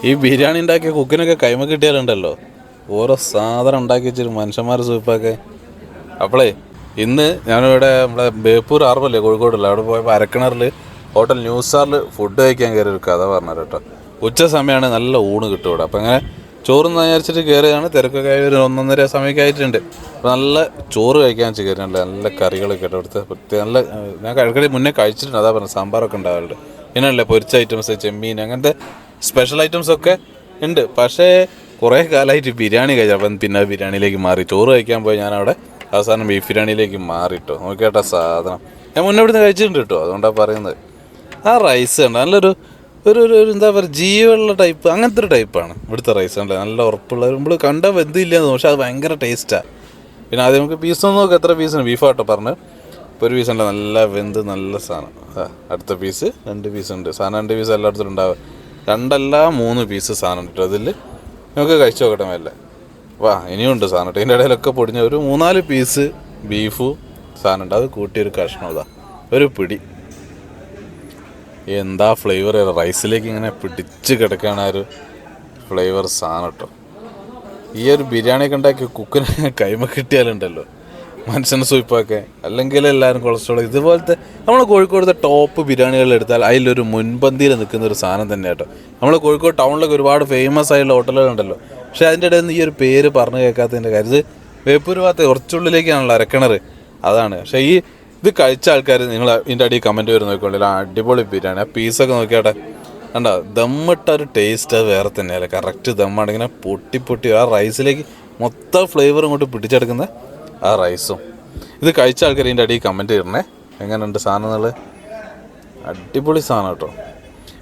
ഈ ബിരിയാണി ഉണ്ടാക്കിയ കുക്കിനൊക്കെ കൈമ കിട്ടിയാലുണ്ടല്ലോ ഓരോ സാധനം ഉണ്ടാക്കി വെച്ചിട്ട് മനുഷ്യന്മാർ സൂപ്പൊക്കെ. അപ്പോളേ ഇന്ന് ഞാനിവിടെ നമ്മുടെ ബേപ്പൂർ ആർബല്ലേ കോഴിക്കോടുള്ള അവിടെ പോയപ്പോൾ അരക്കിണറിൽ ഹോട്ടൽ ന്യൂ സ്റ്റാറിൽ ഫുഡ് കഴിക്കാൻ കയറി ഒരു കഥ പറഞ്ഞു കേട്ടോ. ഉച്ച സമയമാണ്, നല്ല ഊണ് കിട്ടും ഇവിടെ. അപ്പോൾ അങ്ങനെ ചോറ് വിചാരിച്ചിട്ട് കയറിയാണ്. തിരക്കൊക്കെ ആയി ഒരു 1:30 സമയമൊക്കെ ആയിട്ടുണ്ട്. അപ്പോൾ നല്ല ചോറ് കഴിക്കാൻ വെച്ച് കയറിയിട്ടുണ്ട്. നല്ല കറികളൊക്കെ കേട്ടോ ഇവിടുത്തെ പ്രത്യേക നല്ല. ഞാൻ കഴിക്കടി മുന്നേ കഴിച്ചിട്ടുണ്ട്, അതാ പറഞ്ഞത്. സാമ്പാറൊക്കെ ഉണ്ടാവാറുണ്ട്, പിന്നല്ലേ പൊരിച്ച ഐറ്റംസ്, ചെമ്മീൻ, അങ്ങനത്തെ സ്പെഷ്യൽ ഐറ്റംസൊക്കെ ഉണ്ട്. പക്ഷേ കുറേ കാലമായിട്ട് ബിരിയാണി കഴിച്ചു. അപ്പം പിന്നെ ബിരിയാണിയിലേക്ക് മാറി. ചോറ് കഴിക്കാൻ പോയി ഞാനവിടെ അവസാനം ബീഫ് ബിരിയാണിയിലേക്ക് മാറിട്ടോ. നോക്കിയേട്ടാ സാധനം ഞാൻ മുന്നേ ഇവിടുന്ന് കഴിച്ചിട്ടുണ്ട് കേട്ടോ. അതുകൊണ്ടാണ് പറയുന്നത്. ആ റൈസ് ഉണ്ട് നല്ലൊരു ഒരു ഒരു എന്താ പറയുക, ജീവുള്ള ടൈപ്പ്, അങ്ങനത്തെ ഒരു ടൈപ്പാണ് ഇവിടുത്തെ റൈസ്. ഉണ്ട് നല്ല ഉറപ്പുള്ള, നമ്മൾ കണ്ടാൽ വെന്തില്ലാന്ന് തോന്നും, പക്ഷെ അത് ഭയങ്കര ടേസ്റ്റാണ്. പിന്നെ ആദ്യം നമുക്ക് പീസ് നോക്കാം, എത്ര പീസാണ് ബീഫാട്ടോ പറഞ്ഞ്. ഇപ്പോൾ ഒരു പീസുണ്ട്, നല്ല വെന്ത് നല്ല സാധനം. അടുത്ത പീസ് 2 പീസുണ്ട്. സാധനം 2 പീസ് എല്ലായിടത്തും ഉണ്ടാവുക, 2 അല്ല 3 പീസ് സാധനം കിട്ടും. അതിൽ നമുക്ക് കഴിച്ചു നോക്കട്ടെ മേലെ. വാ ഇനിയുണ്ട് സാധനം കേട്ടോ. ഇതിൻ്റെ ഇടയിലൊക്കെ പൊടിഞ്ഞ ഒരു 3-4 പീസ് ബീഫും സാധനം ഉണ്ട്. അത് കൂട്ടിയൊരു കഷ്ണം ഇതാ, ഒരു പിടി. എന്താ ഫ്ലേവർ, റൈസിലേക്ക് ഇങ്ങനെ പിടിച്ച് കിടക്കുകയാണ് ആ ഒരു ഫ്ലേവർ സാധനം കേട്ടോ. ഈ ഒരു ബിരിയാണിയൊക്കെ ഉണ്ടാക്കി കുക്കിന് കൈമ കിട്ടിയാലുണ്ടല്ലോ മനുഷ്യന് സൂപ്പൊക്കെ. അല്ലെങ്കിൽ എല്ലാവരും കൊളസ്ട്രോൾ. ഇതുപോലത്തെ നമ്മൾ കോഴിക്കോടത്തെ ടോപ്പ് ബിരിയാണികൾ എടുത്താൽ അതിലൊരു മുൻപന്തിയിൽ നിൽക്കുന്ന ഒരു സാധനം തന്നെ കേട്ടോ. നമ്മൾ കോഴിക്കോട് ടൗണിലൊക്കെ ഒരുപാട് ഫേമസ് ആയിട്ടുള്ള ഹോട്ടലുകളുണ്ടല്ലോ, പക്ഷേ അതിൻ്റെ ഇടയിൽ നിന്ന് ഈ ഒരു പേര് പറഞ്ഞു കേൾക്കാത്തതിൻ്റെ കാര്യം. ഇത് വേപ്പൂർ ഭാഗത്ത് കുറച്ചുള്ളിലേക്കാണല്ലോ അരക്കിണർ, അതാണ്. പക്ഷേ ഇത് കഴിച്ച ആൾക്കാർ നിങ്ങൾ ഇതിൻ്റെ അടിയിൽ കമൻറ്റ് വരും നോക്കിക്കൊള്ളില്ല. അടിപൊളി ബിരിയാണി. ആ പീസൊക്കെ നോക്കിയാട്ടെ, കണ്ടോ ദമ്മിട്ട ഒരു ടേസ്റ്റ് അത് വേറെ തന്നെയല്ലേ. കറക്റ്റ് ദമ്മാണ്, ഇങ്ങനെ പൊട്ടി ആ റൈസിലേക്ക് മൊത്തം ഫ്ലേവർ ഇങ്ങോട്ട് പിടിച്ചെടുക്കുന്ന ആ റൈസും. ഇത് കഴിച്ച ആൾക്കാർ ഇതിൻ്റെ അടിയിൽ കമൻറ്റ് ചെയ്യണേ എങ്ങനെയുണ്ട് സാധനം എന്നുള്ളത്. അടിപൊളി സാധനം കേട്ടോ.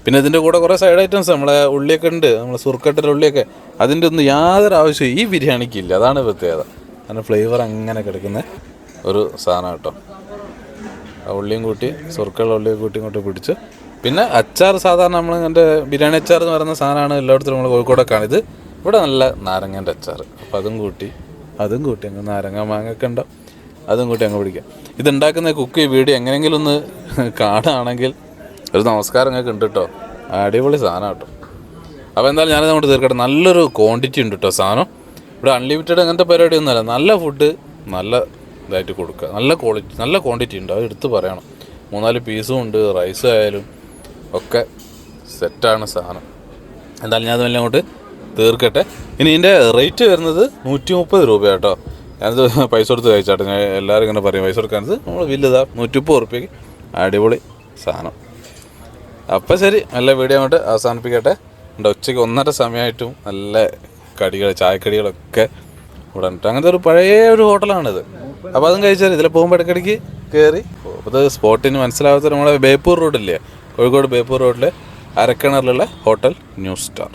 പിന്നെ ഇതിൻ്റെ കൂടെ കുറേ സൈഡ് ഐറ്റംസ്, നമ്മളെ ഉള്ളിയൊക്കെ ഉണ്ട്, നമ്മളെ സുർക്കട്ടിൻ്റെ ഉള്ളിയൊക്കെ. അതിൻ്റെ ഒന്നും യാതൊരു ആവശ്യവും ഈ ബിരിയാണിക്കില്ല, അതാണ് പ്രത്യേകത. അങ്ങനെ ഫ്ലേവർ അങ്ങനെ കിടക്കുന്ന ഒരു സാധനം കേട്ടോ. ആ ഉള്ളിയും കൂട്ടി, സുർക്കയുള്ള ഉള്ളിയും കൂട്ടി ഇങ്ങോട്ട് പിടിച്ച്. പിന്നെ അച്ചാർ, സാധാരണ നമ്മൾ ഇങ്ങനത്തെ ബിരിയാണി അച്ചാർ എന്ന് പറയുന്ന സാധനമാണ് എല്ലായിടത്തും നമ്മൾ കോഴിക്കോടൊക്കെയാണ്. ഇത് ഇവിടെ നല്ല നാരങ്ങേൻ്റെ അച്ചാർ. അപ്പോൾ അതും കൂട്ടി അങ്ങ് നാരങ്ങ മാങ്ങയൊക്കെ ഉണ്ടാവും, അതും കൂട്ടി അങ്ങ് പിടിക്കാം. ഇതുണ്ടാക്കുന്ന കുക്ക് വീഡിയോ എങ്ങനെയെങ്കിലും ഒന്ന് കാണുകയാണെങ്കിൽ ഒരു നമസ്കാരം നിങ്ങൾക്ക് ഉണ്ട് കേട്ടോ. അടിപൊളി സാധനം കേട്ടോ. അപ്പോൾ എന്തായാലും ഞാനത് അങ്ങോട്ട് തീർക്കട്ടെ. നല്ലൊരു ക്വാണ്ടിറ്റി ഉണ്ട് കേട്ടോ സാധനം. ഇവിടെ അൺലിമിറ്റഡ് അങ്ങനത്തെ പരിപാടിയൊന്നുമല്ല. നല്ല ഫുഡ് നല്ല ഇതായിട്ട് കൊടുക്കുക, നല്ല ക്വാളിറ്റി, നല്ല ക്വാണ്ടിറ്റി ഉണ്ട്, അത് എടുത്ത് പറയണം. 3-4 പീസും ഉണ്ട്, റൈസ് ആയാലും ഒക്കെ സെറ്റാണ് സാധനം. എന്തായാലും ഞാൻ അതെല്ലാം അങ്ങോട്ട് തീർക്കട്ടെ. ഇനി ഇതിൻ്റെ റേറ്റ് വരുന്നത് 130 രൂപ കേട്ടോ. ഞാനത് പൈസ കൊടുത്ത് കഴിച്ചാട്ടെ. ഞാൻ എല്ലാവരും ഇങ്ങനെ പറയും പൈസ കൊടുക്കാനത്, നമ്മൾ വലുതാ 130 രൂപയ്ക്ക് അടിപൊളി സാധനം. അപ്പം ശരി, നല്ല വീഡിയോ അങ്ങോട്ട് അവസാനിപ്പിക്കട്ടെ. ഉച്ചയ്ക്ക് 1:30 സമയമായിട്ടും നല്ല കടികൾ, ചായക്കടികളൊക്കെ ഇവിടെ ഉണ്ട്. അങ്ങനത്തെ ഒരു പഴയ ഒരു ഹോട്ടലാണിത്. അപ്പോൾ അതും കഴിച്ചാൽ ഇതിൽ പോകുമ്പോൾ ഇടയ്ക്കിടയ്ക്ക് കയറി. അപ്പോൾ ഇത് സ്പോട്ടിന് മനസ്സിലാവാത്ത നമ്മളെ ബേപ്പൂർ റോഡില്ലേ, കോഴിക്കോട് ബേപ്പൂർ റോഡിലെ അരക്കിണറിലുള്ള ഹോട്ടൽ ന്യൂ സ്റ്റാർ.